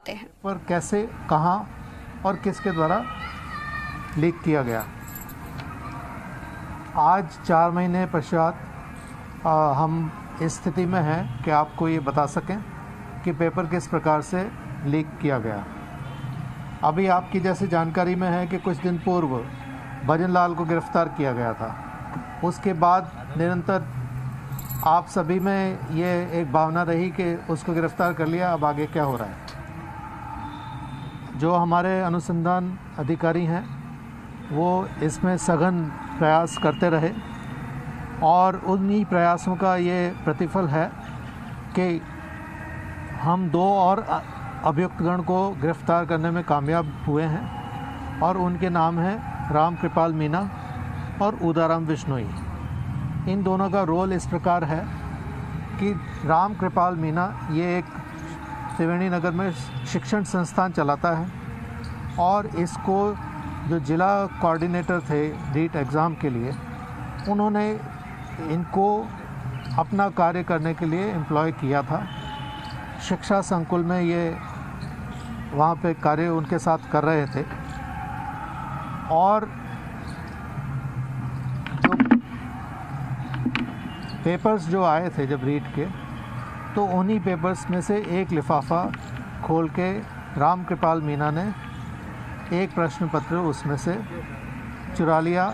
सकते हैं। पर कैसे, कहाँ और किसके द्वारा लीक किया गया? आज 4 महीने पश्चात हम इस स्थिति में हैं कि आपको ये बता सकें कि पेपर किस प्रकार से लीक किया गया। अभी आपकी जैसे जानकारी में है कि कुछ दिन पूर्व भजन लाल को गिरफ्तार किया गया था। उसके बाद निरंतर आप सभी में ये एक भावना रही कि उसको गिरफ्तार कर लिया, अब आगे क्या हो रहा है। जो हमारे अनुसंधान अधिकारी हैं वो इसमें सघन प्रयास करते रहे और उन्हीं प्रयासों का ये प्रतिफल है कि हम 2 और अभियुक्तगण को गिरफ्तार करने में कामयाब हुए हैं और उनके नाम हैं राम कृपाल मीना और उदाराम विश्नोई। इन दोनों का रोल इस प्रकार है कि राम कृपाल मीना ये एक त्रिवेणी नगर में शिक्षण संस्थान चलाता है और इसको जो जिला कोऑर्डिनेटर थे रीट एग्ज़ाम के लिए, उन्होंने इनको अपना कार्य करने के लिए एम्प्लॉय किया था। शिक्षा संकुल में ये वहाँ पे कार्य उनके साथ कर रहे थे और पेपर्स जो आए थे जब रीट के, तो उन्हीं पेपर्स में से एक लिफाफा खोल के राम कृपाल मीना ने एक प्रश्न पत्र उसमें से चुरा लिया,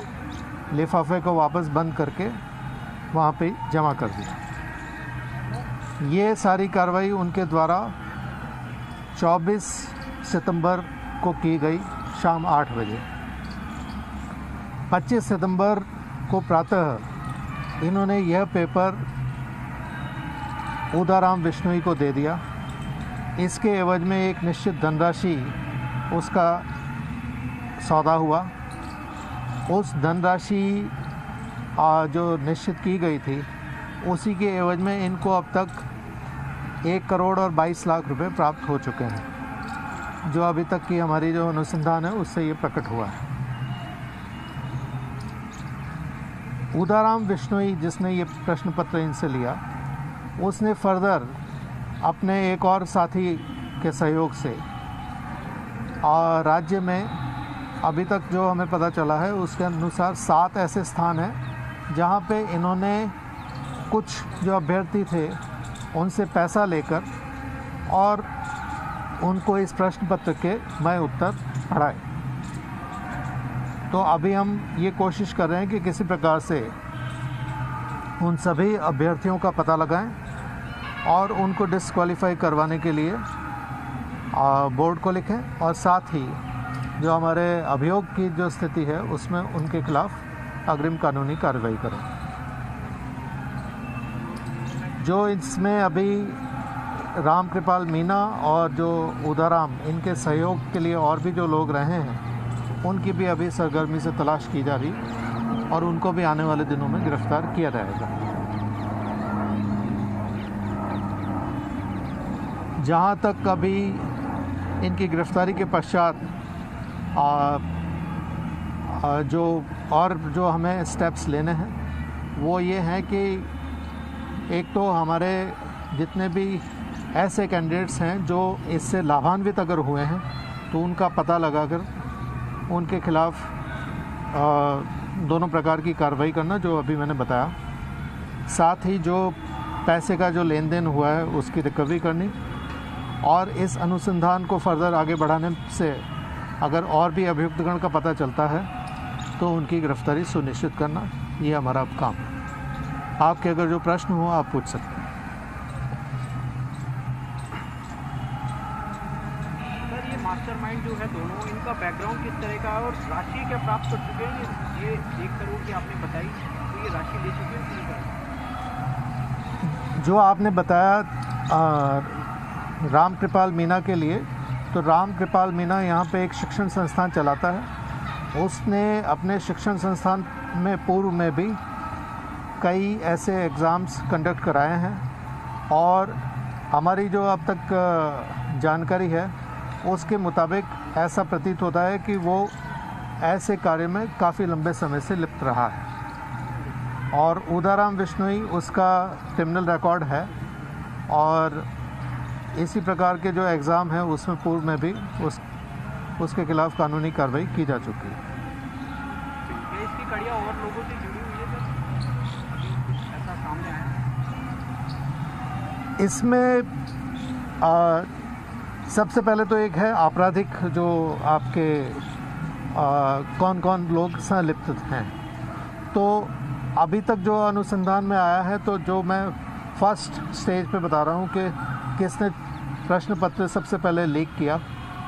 लिफाफे को वापस बंद करके वहाँ पे जमा कर दिया। ये सारी कार्रवाई उनके द्वारा 24 सितंबर को की गई शाम 8 बजे। 25 सितंबर को प्रातः इन्होंने यह पेपर उदाराम विश्नोई को दे दिया। इसके एवज में एक निश्चित धनराशि उसका सौदा हुआ। उस धनराशि जो निश्चित की गई थी उसी के एवज में इनको अब तक 1 करोड़ और 22 लाख रुपए प्राप्त हो चुके हैं, जो अभी तक की हमारी जो अनुसंधान है उससे ये प्रकट हुआ है। उदाराम विश्नोई जिसने ये प्रश्न पत्र इनसे लिया, उसने फर्दर अपने एक और साथी के सहयोग से राज्य में अभी तक जो हमें पता चला है उसके अनुसार 7 ऐसे स्थान हैं जहाँ पे इन्होंने कुछ जो अभ्यर्थी थे उनसे पैसा लेकर और उनको इस प्रश्न पत्र के मैं उत्तर पढ़ाए। तो अभी हम ये कोशिश कर रहे हैं कि किसी प्रकार से उन सभी अभ्यर्थियों का पता लगाएं और उनको डिस्क्वालीफाई करवाने के लिए बोर्ड को लिखें और साथ ही जो हमारे अभियोग की जो स्थिति है उसमें उनके खिलाफ अग्रिम कानूनी कार्रवाई करें। जो इसमें अभी राम कृपाल मीना और जो उदाराम, इनके सहयोग के लिए और भी जो लोग रहे हैं उनकी भी अभी सरगर्मी से तलाश की जा रही और उनको भी आने वाले दिनों में गिरफ्तार किया जाएगा। जहाँ तक अभी इनकी गिरफ्तारी के पश्चात जो हमें स्टेप्स लेने हैं वो ये हैं कि एक तो हमारे जितने भी ऐसे कैंडिडेट्स हैं जो इससे लाभान्वित अगर हुए हैं तो उनका पता लगाकर उनके खिलाफ दोनों प्रकार की कार्रवाई करना जो अभी मैंने बताया। साथ ही जो पैसे का जो लेन देन हुआ है उसकी रिकवरी करनी और इस अनुसंधान को फर्दर आगे बढ़ाने से अगर और भी अभियुक्तगण का पता चलता है तो उनकी गिरफ्तारी सुनिश्चित करना, ये हमारा अब काम है। आपके अगर जो प्रश्न हो आप पूछ सकते हैं। मास्टरमाइंड जो है दोनों, इनका बैकग्राउंड किस तरह का है और राशि क्या प्राप्त कर चुके हैं? ये 1 करोड़ की आपने बताई, तो ये राशि ले चुके हैं पूरी तरह? जो आपने बताया राम कृपाल मीना के लिए, तो राम कृपाल मीना यहाँ पे एक शिक्षण संस्थान चलाता है। उसने अपने शिक्षण संस्थान में पूर्व में भी कई ऐसे एग्ज़ाम्स कंडक्ट कराए हैं और हमारी जो अब तक जानकारी है उसके मुताबिक ऐसा प्रतीत होता है कि वो ऐसे कार्य में काफ़ी लंबे समय से लिप्त रहा है। और उदाराम विश्नोई, उसका क्रिमिनल रिकॉर्ड है और इसी प्रकार के जो एग्ज़ाम है उसमें पूर्व में भी उसके खिलाफ कानूनी कार्रवाई की जा चुकी है। इसकी कड़ियाँ और लोगों से जुड़ी हुई है सर, अभी कुछ ऐसा सामने आया? इसमें सबसे पहले तो एक है आपराधिक, जो आपके कौन कौन लोग संलिप्त हैं। तो अभी तक जो अनुसंधान में आया है, तो जो मैं फर्स्ट स्टेज पे बता रहा हूँ कि किसने प्रश्न पत्र सबसे पहले लीक किया,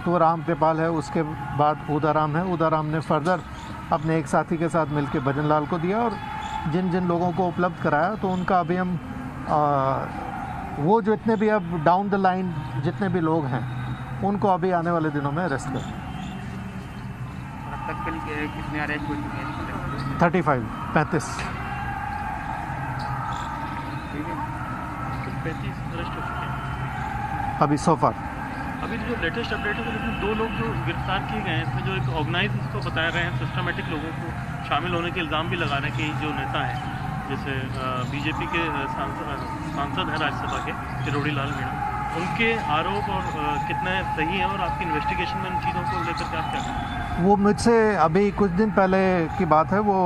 तो वो राम कृपाल है। उसके बाद उदाराम है। उदाराम ने फर्दर अपने एक साथी के साथ मिलकर भजन लाल को दिया, और जिन जिन लोगों को उपलब्ध कराया, तो उनका अभी हम वो जितने भी अब डाउन द लाइन जितने भी लोग हैं, उनको अभी आने वाले दिनों में अरेस्ट करें। अब तक कितने अरेस्ट हो चुके हैं? 35। 35 अरेस्ट हो चुके हैं अभी सो फार। अभी जो लेटेस्ट अपडेट है, तो इसमें 2 लोग जो गिरफ्तार किए गए हैं, इसमें जो एक ऑर्गेनाइज इसको बता रहे हैं, सिस्टमेटिक लोगों को शामिल होने के इल्ज़ाम भी लगा रहे हैं कि जो नेता हैं, जैसे बीजेपी के सांसद हैं राज्यसभा के किरोड़ी लाल मीणा, उनके आरोप और कितने सही हैं, और आपकी इन्वेस्टिगेशन में इन चीज़ों को लेकर के आप क्या करें? वो मुझसे अभी कुछ दिन पहले की बात है। वो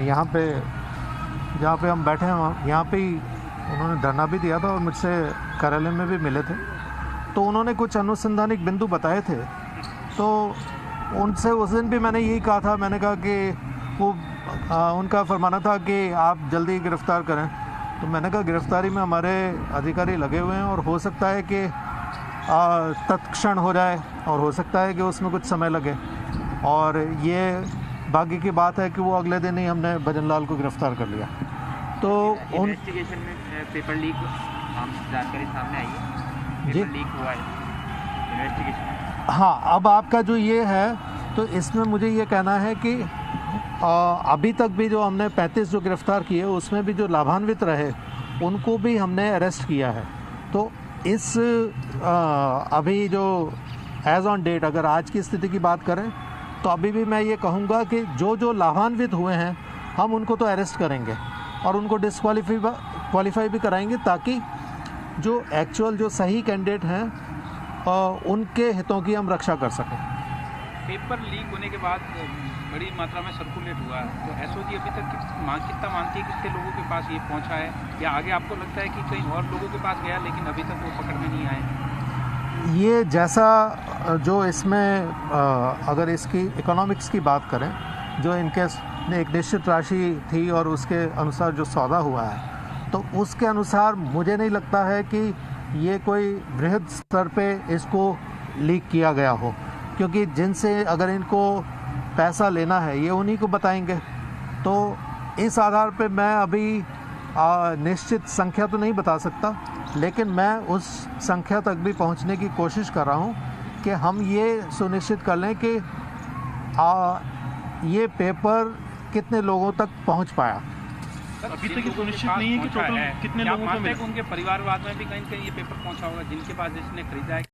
यहाँ पे जहाँ पे हम बैठे हैं, यहाँ पे ही उन्होंने धरना भी दिया था और मुझसे कार्यालय में भी मिले थे। तो उन्होंने कुछ अनुसंधानिक बिंदु बताए थे, तो उनसे उस दिन भी मैंने यही कहा था। मैंने कहा कि वो उनका फरमाना था कि आप जल्दी गिरफ़्तार करें। तो मैंने कहा गिरफ़्तारी में हमारे अधिकारी लगे हुए हैं, और हो सकता है कि तत्क्षण हो जाए, और हो सकता है कि उसमें कुछ समय लगे। और ये भाग्य की बात है कि वो अगले दिन ही हमने भजन लाल को गिरफ़्तार कर लिया। तो इन्वेस्टिगेशन में पेपर लीक जानकारी सामने आई है, पेपर लीक हुआ है इन्वेस्टिगेशन में। हाँ, अब आपका जो ये है, तो इसमें मुझे ये कहना है कि अभी तक भी जो हमने 35 जो गिरफ़्तार किए, उसमें भी जो लाभान्वित रहे, उनको भी हमने अरेस्ट किया है। तो इस अभी जो एज़ ऑन डेट, अगर आज की स्थिति की बात करें, तो अभी भी मैं ये कहूँगा कि जो लाभान्वित हुए हैं, हम उनको तो अरेस्ट करेंगे और उनको क्वालिफाई भी कराएंगे, ताकि जो एक्चुअल जो सही कैंडिडेट हैं, उनके हितों की हम रक्षा कर सकें। पेपर लीक होने के बाद बड़ी मात्रा में सर्कुलेट हुआ है, तो एसओजी अभी तक कितना मानती है कितने लोगों के पास ये पहुंचा है, या आगे आपको लगता है कि कहीं और लोगों के पास गया लेकिन अभी तक वो पकड़ में नहीं आए? ये जैसा जो इसमें अगर इसकी इकोनॉमिक्स की बात करें, जो इनके एक निश्चित राशि थी और उसके अनुसार जो सौदा हुआ है, तो उसके अनुसार मुझे नहीं लगता है कि ये कोई बृहद स्तर पे इसको लीक किया गया हो, क्योंकि जिनसे अगर इनको पैसा लेना है, ये उन्हीं को बताएंगे। तो इस आधार पे मैं अभी निश्चित संख्या तो नहीं बता सकता, लेकिन मैं उस संख्या तक भी पहुंचने की कोशिश कर रहा हूं कि हम ये सुनिश्चित कर लें कि ये पेपर कितने लोगों तक पहुंच पाया। अभी तक ये सुनिश्चित नहीं है कि टोटल कितने लोगों को मिला। उनके परिवारवाद में भी कहीं ये पेपर पहुंचा होगा, जिनके पास जिसने खरीदा है।